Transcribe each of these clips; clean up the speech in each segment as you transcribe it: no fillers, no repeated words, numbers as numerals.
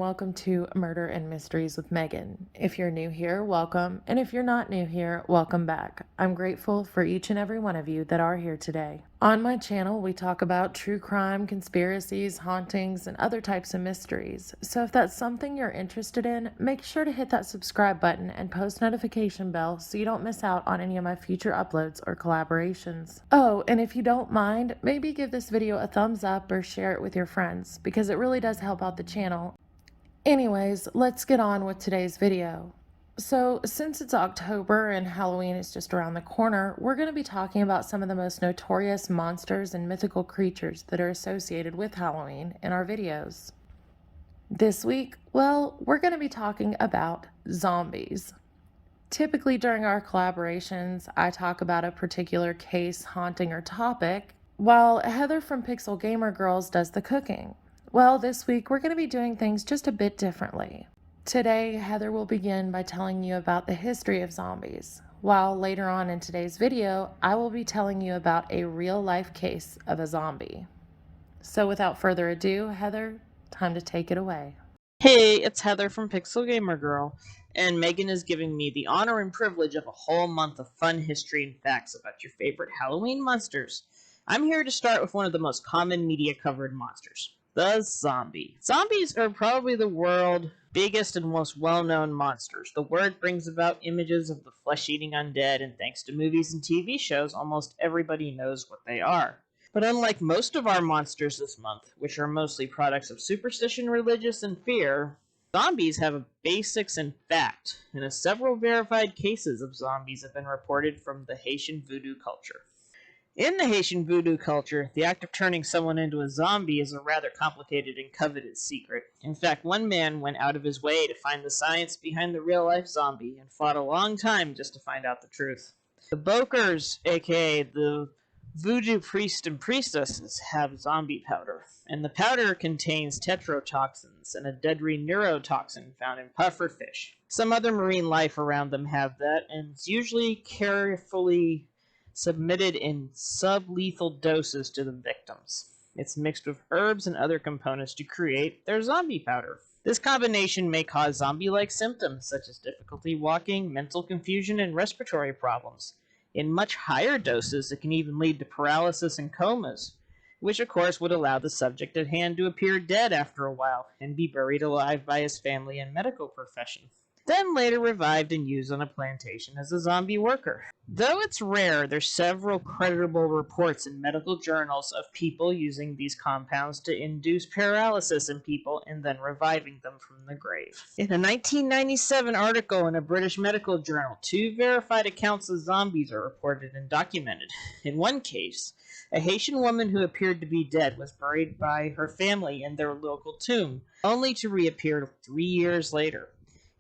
welcome to Murder and Mysteries with Megan. If you're new here, welcome, and if you're not new here, welcome back. I'm grateful for each and every one of you that are here today. On my channel, we talk about true crime, conspiracies, hauntings, and other types of mysteries. So if that's something you're interested in, make sure to hit that subscribe button and post notification bell so you don't miss out on any of my future uploads or collaborations. Oh, and if you don't mind, maybe give this video a thumbs up or share it with your friends because it really does help out the channel. Anyways, let's get on with today's video. So, since it's October and Halloween is just around the corner, we're going to be talking about some of the most notorious monsters and mythical creatures that are associated with Halloween in our videos. This week, well, we're going to be talking about zombies. Typically during our collaborations, I talk about a particular case, haunting, or topic, while Heather from Pixel Gamer Girls does the cooking. Well, this week we're going to be doing things just a bit differently. Today, Heather will begin by telling you about the history of zombies, while later on in today's video, I will be telling you about a real-life case of a zombie. So without further ado, Heather, time to take it away. Hey, it's Heather from Pixel Gamer Girl, and Megan is giving me the honor and privilege of a whole month of fun history and facts about your favorite Halloween monsters. I'm here to start with one of the most common media-covered monsters, the zombie. Zombies are probably the world's biggest and most well-known monsters. The word brings about images of the flesh-eating undead, and thanks to movies and TV shows, almost everybody knows what they are. But unlike most of our monsters this month, which are mostly products of superstition, religious, and fear, zombies have a basics and fact, and several verified cases of zombies have been reported from the Haitian voodoo culture. In the Haitian voodoo culture, the act of turning someone into a zombie is a rather complicated and coveted secret. In fact, one man went out of his way to find the science behind the real-life zombie and fought a long time just to find out the truth. The Bokers, aka the voodoo priest and priestesses, have zombie powder, and the powder contains tetrotoxins and a deadly neurotoxin found in pufferfish. Some other marine life around them have that, and it's usually carefully submitted in sublethal doses to the victims. It's mixed with herbs and other components to create their zombie powder. This combination may cause zombie-like symptoms such as difficulty walking, mental confusion, and respiratory problems. In much higher doses, it can even lead to paralysis and comas, which of course would allow the subject at hand to appear dead after a while and be buried alive by his family and medical profession, then later revived and used on a plantation as a zombie worker. Though it's rare, there's several credible reports in medical journals of people using these compounds to induce paralysis in people and then reviving them from the grave. In a 1997 article in a British medical journal, 2 verified accounts of zombies are reported and documented. In one case, a Haitian woman who appeared to be dead was buried by her family in their local tomb, only to reappear 3 years later.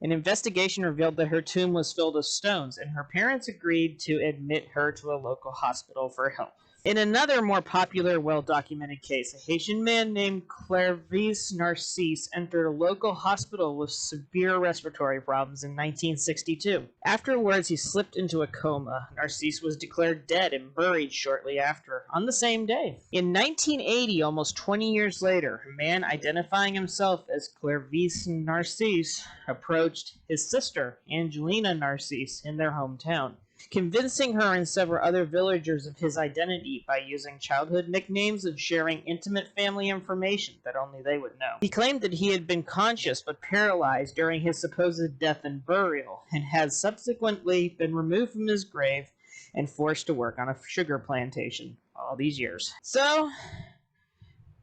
An investigation revealed that her tomb was filled with stones, and her parents agreed to admit her to a local hospital for help. In another more popular, well-documented case, a Haitian man named Clervis Narcisse entered a local hospital with severe respiratory problems in 1962. Afterwards, he slipped into a coma. Narcisse was declared dead and buried shortly after, on the same day. In 1980, almost 20 years later, a man identifying himself as Clervis Narcisse approached his sister, Angelina Narcisse, in their hometown, convincing her and several other villagers of his identity by using childhood nicknames and sharing intimate family information that only they would know. He claimed that he had been conscious but paralyzed during his supposed death and burial, and had subsequently been removed from his grave and forced to work on a sugar plantation all these years. So,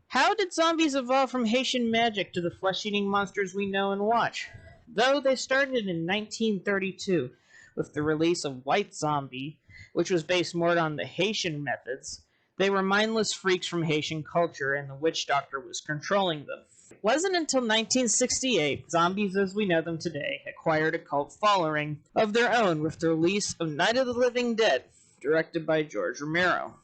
how did zombies evolve from Haitian magic to the flesh-eating monsters we know and watch? Though they started in 1932, with the release of White Zombie, which was based more on the Haitian methods, they were mindless freaks from Haitian culture, and the witch doctor was controlling them. It wasn't until 1968, zombies as we know them today acquired a cult following of their own with the release of Night of the Living Dead, directed by George Romero.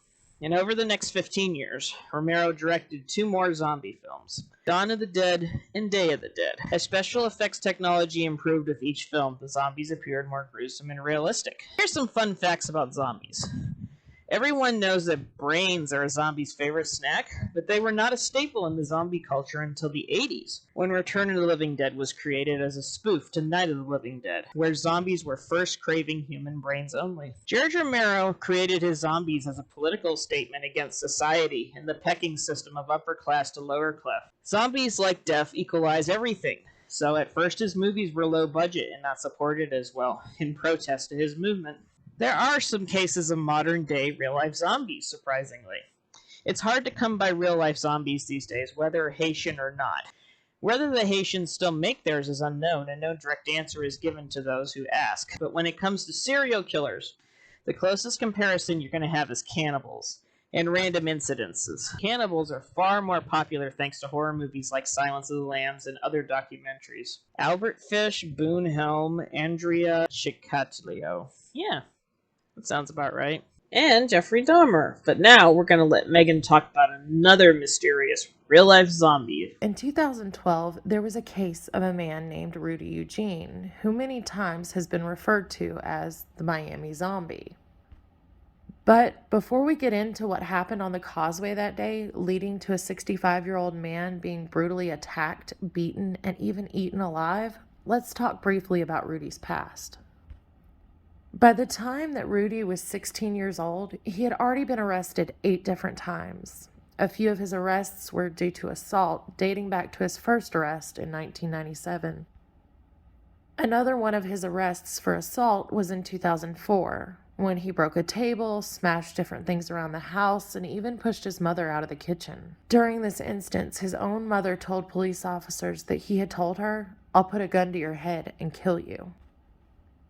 And over the next 15 years, Romero directed 2 more zombie films, Dawn of the Dead and Day of the Dead. As special effects technology improved with each film, the zombies appeared more gruesome and realistic. Here's some fun facts about zombies. Everyone knows that brains are a zombie's favorite snack, but they were not a staple in the zombie culture until the 80s, when Return of the Living Dead was created as a spoof to Night of the Living Dead, where zombies were first craving human brains only. George Romero created his zombies as a political statement against society and the pecking system of upper class to lower class. Zombies, like death, equalize everything. So at first his movies were low budget and not supported as well, in protest to his movement. There are some cases of modern-day real-life zombies, surprisingly. It's hard to come by real-life zombies these days, whether Haitian or not. Whether the Haitians still make theirs is unknown, and no direct answer is given to those who ask. But when it comes to serial killers, the closest comparison you're going to have is cannibals and random incidences. Cannibals are far more popular thanks to horror movies like Silence of the Lambs and other documentaries. Albert Fish, Boone Helm, Andrea Chikatilo. Yeah. That sounds about right. And Jeffrey Dahmer. But now we're going to let Megan talk about another mysterious real-life zombie. In 2012, there was a case of a man named Rudy Eugene, who many times has been referred to as the Miami Zombie. But before we get into what happened on the causeway that day, leading to a 65-year-old man being brutally attacked, beaten, and even eaten alive, let's talk briefly about Rudy's past. By the time that Rudy was 16 years old, he had already been arrested 8 different times. A few of his arrests were due to assault, dating back to his first arrest in 1997. Another one of his arrests for assault was in 2004, when he broke a table, smashed different things around the house, and even pushed his mother out of the kitchen. During this instance, his own mother told police officers that he had told her, "I'll put a gun to your head and kill you."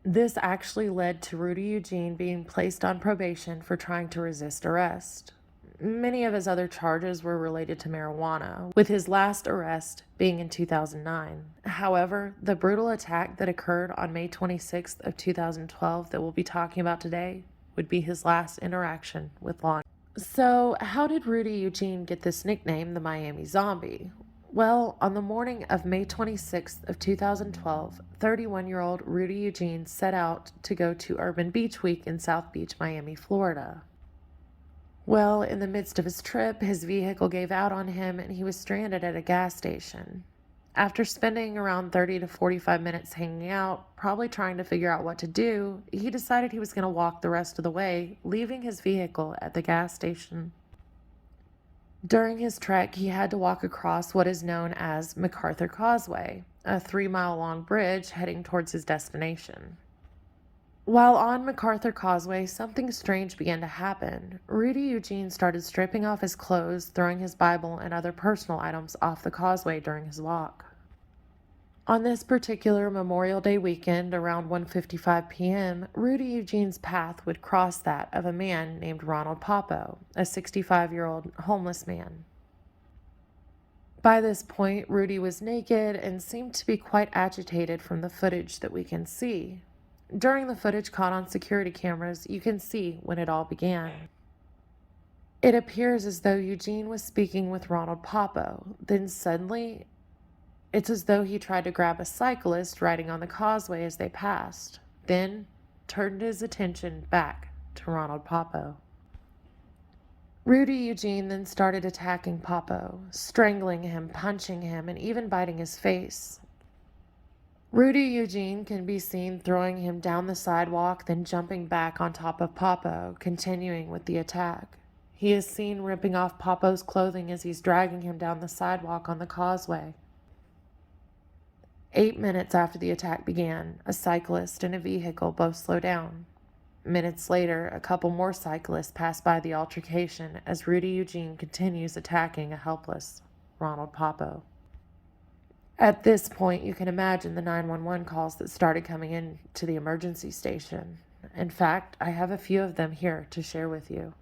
This actually led to Rudy Eugene being placed on probation for trying to resist arrest. Many of his other charges were related to marijuana, with his last arrest being in 2009. However, the brutal attack that occurred on May 26th of 2012 that we'll be talking about today would be his last interaction with law. So, how did Rudy Eugene get this nickname, the Miami Zombie? Well, on the morning of May 26th of 2012, 31-year-old Rudy Eugene set out to go to Urban Beach Week in South Beach, Miami, Florida. Well, in the midst of his trip, his vehicle gave out on him and he was stranded at a gas station. After spending around 30 to 45 minutes hanging out, probably trying to figure out what to do, he decided he was going to walk the rest of the way, leaving his vehicle at the gas station. During his trek, he had to walk across what is known as MacArthur Causeway, a 3-mile-long bridge heading towards his destination. While on MacArthur Causeway, something strange began to happen. Rudy Eugene started stripping off his clothes, throwing his Bible and other personal items off the causeway during his walk. On this particular Memorial Day weekend, around 1:55 p.m., Rudy Eugene's path would cross that of a man named Ronald Popo, a 65-year-old homeless man. By this point, Rudy was naked and seemed to be quite agitated from the footage that we can see. During the footage caught on security cameras, you can see when it all began. It appears as though Eugene was speaking with Ronald Popo. Then suddenly, it's as though he tried to grab a cyclist riding on the causeway as they passed, then turned his attention back to Ronald Popo. Rudy Eugene then started attacking Popo, strangling him, punching him, and even biting his face. Rudy Eugene can be seen throwing him down the sidewalk, then jumping back on top of Popo, continuing with the attack. He is seen ripping off Popo's clothing as he's dragging him down the sidewalk on the causeway. 8 minutes after the attack began, a cyclist and a vehicle both slow down. Minutes later, a couple more cyclists pass by the altercation as Rudy Eugene continues attacking a helpless Ronald Popo. At this point, you can imagine the 911 calls that started coming in to the emergency station. In fact, I have a few of them here to share with you.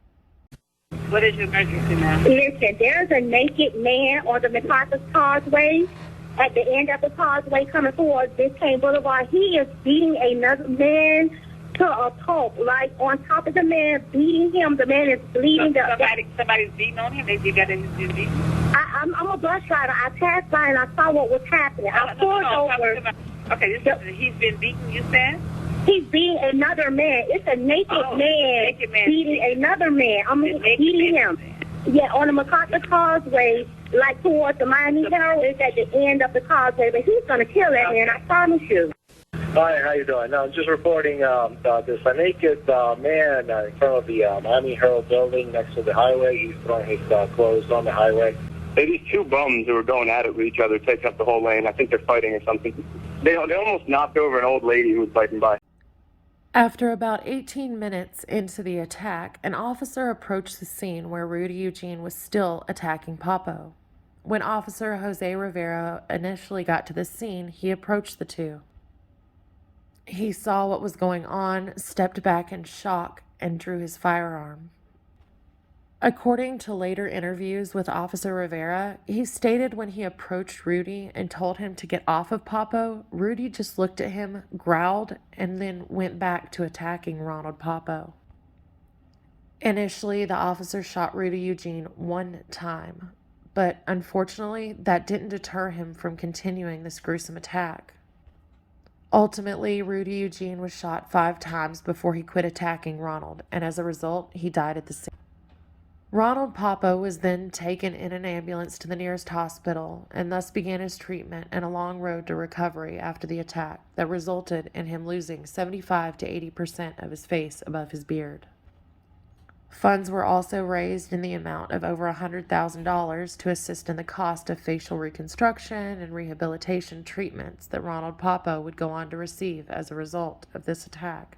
What is your emergency, ma'am? Listen, there's a naked man on the MacArthur Causeway at the end of the causeway coming towards Biscayne Boulevard. He is beating another man to a pulp, like on top of the man, beating him. The man is bleeding. Somebody's beating on him? They got him beaten? I'm a bus driver. I passed by and I saw what was happening. I pulled over. Okay, he's been beaten, you said? He's beating another man. It's a naked man beating another man. I mean, beating him. Yeah, on the MacArthur Causeway, like towards the Miami Herald, is at the end of the causeway. But he's going to kill that man, I promise you. Hi, how you doing? I'm just reporting there's a naked man in front of the Miami Herald building next to the highway. He's throwing his clothes on the highway. These two bums who were going at it with each other, taking up the whole lane. I think they're fighting or something. They almost knocked over an old lady who was fighting by. After about 18 minutes into the attack, an officer approached the scene where Rudy Eugene was still attacking Papo. When Officer Jose Rivera initially got to the scene, he approached the two. He saw what was going on, stepped back in shock, and drew his firearm. According to later interviews with Officer Rivera, he stated when he approached Rudy and told him to get off of Papo, Rudy just looked at him, growled, and then went back to attacking Ronald Papo. Initially, the officer shot Rudy Eugene one time, but unfortunately, that didn't deter him from continuing this gruesome attack. Ultimately, Rudy Eugene was shot 5 times before he quit attacking Ronald, and as a result, he died at the scene. Ronald Papo was then taken in an ambulance to the nearest hospital and thus began his treatment and a long road to recovery after the attack that resulted in him losing 75 to 80% of his face above his beard. Funds were also raised in the amount of over $100,000 to assist in the cost of facial reconstruction and rehabilitation treatments that Ronald Papo would go on to receive as a result of this attack.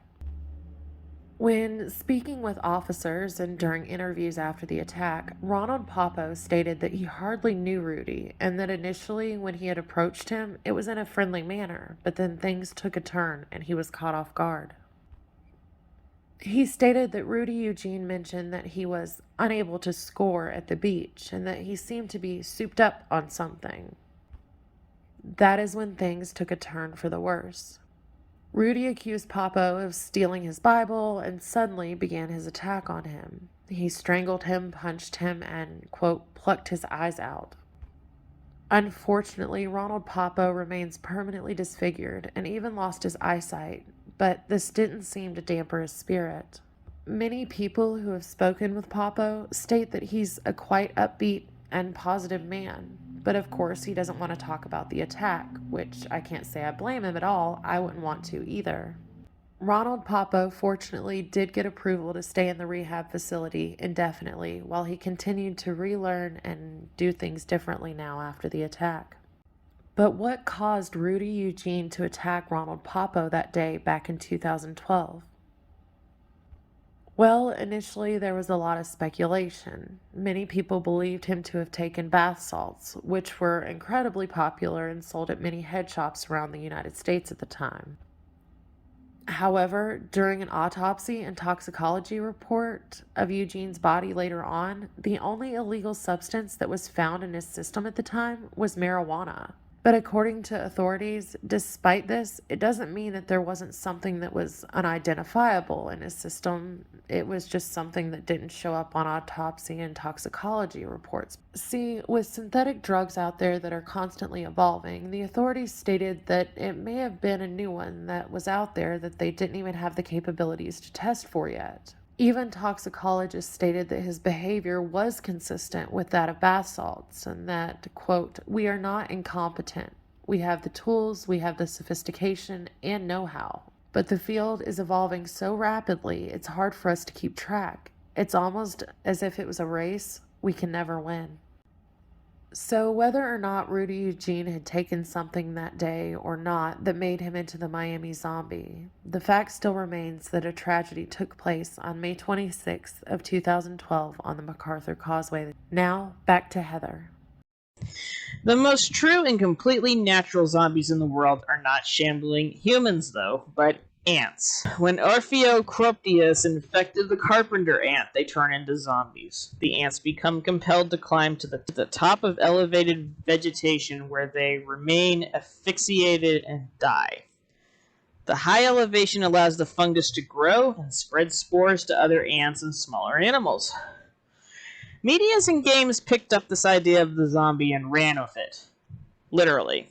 When speaking with officers and during interviews after the attack, Ronald Papo stated that he hardly knew Rudy and that initially when he had approached him, it was in a friendly manner, but then things took a turn and he was caught off guard. He stated that Rudy Eugene mentioned that he was unable to score at the beach and that he seemed to be souped up on something. That is when things took a turn for the worse. Rudy accused Papo of stealing his Bible and suddenly began his attack on him. He strangled him, punched him, and, quote, plucked his eyes out. Unfortunately, Ronald Papo remains permanently disfigured and even lost his eyesight, but this didn't seem to damper his spirit. Many people who have spoken with Papo state that he's a quite upbeat and positive man, but of course he doesn't want to talk about the attack, which I can't say I blame him at all. I wouldn't want to either. Ronald Papo fortunately did get approval to stay in the rehab facility indefinitely while he continued to relearn and do things differently now after the attack. But what caused Rudy Eugene to attack Ronald Papo that day back in 2012? Well, initially there was a lot of speculation. Many people believed him to have taken bath salts, which were incredibly popular and sold at many head shops around the United States at the time. However, during an autopsy and toxicology report of Eugene's body later on, the only illegal substance that was found in his system at the time was marijuana. But according to authorities, despite this, it doesn't mean that there wasn't something that was unidentifiable in his system. It was just something that didn't show up on autopsy and toxicology reports. See, with synthetic drugs out there that are constantly evolving, the authorities stated that it may have been a new one that was out there that they didn't even have the capabilities to test for yet. Even toxicologists stated that his behavior was consistent with that of bath salts and that, quote, "We are not incompetent. We have the tools, we have the sophistication and know-how. But the field is evolving so rapidly, it's hard for us to keep track. It's almost as if it was a race we can never win." So whether or not Rudy Eugene had taken something that day or not that made him into the Miami Zombie, the fact still remains that a tragedy took place on May 26th of 2012 on the MacArthur Causeway. Now, back to Heather. The most true and completely natural zombies in the world are not shambling humans, though, but ants. When Orpheocroptius infected the carpenter ant, they turn into zombies. The ants become compelled to climb to the top of elevated vegetation where they remain asphyxiated and die. The high elevation allows the fungus to grow and spread spores to other ants and smaller animals. Medias and games picked up this idea of the zombie and ran with it. Literally.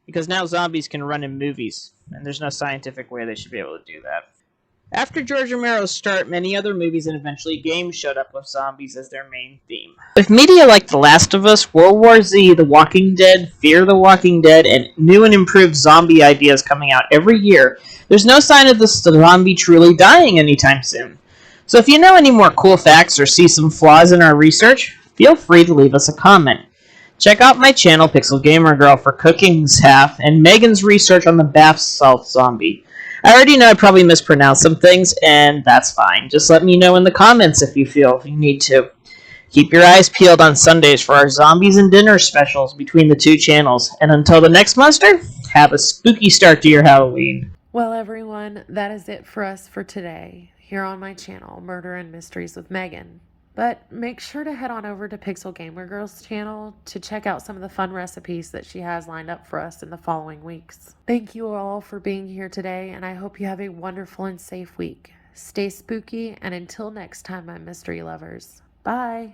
because now zombies can run in movies, and there's no scientific way they should be able to do that. After George Romero's start, many other movies and eventually games showed up with zombies as their main theme. With media like The Last of Us, World War Z, The Walking Dead, Fear the Walking Dead, and new and improved zombie ideas coming out every year, there's no sign of the zombie truly dying anytime soon. So if you know any more cool facts or see some flaws in our research, feel free to leave us a comment. Check out my channel, Pixel Gamer Girl, for Cooking's Half and Megan's research on the bath salt zombie. I already know I probably mispronounced some things, and that's fine. Just let me know in the comments if you feel you need to. Keep your eyes peeled on Sundays for our zombies and dinner specials between the two channels. And until the next monster, have a spooky start to your Halloween. Well, everyone, that is it for us for today here on my channel, Murder and Mysteries with Megan. But make sure to head on over to Pixel Gamer Girl's channel to check out some of the fun recipes that she has lined up for us in the following weeks. Thank you all for being here today, and I hope you have a wonderful and safe week. Stay spooky, and until next time, my mystery lovers. Bye!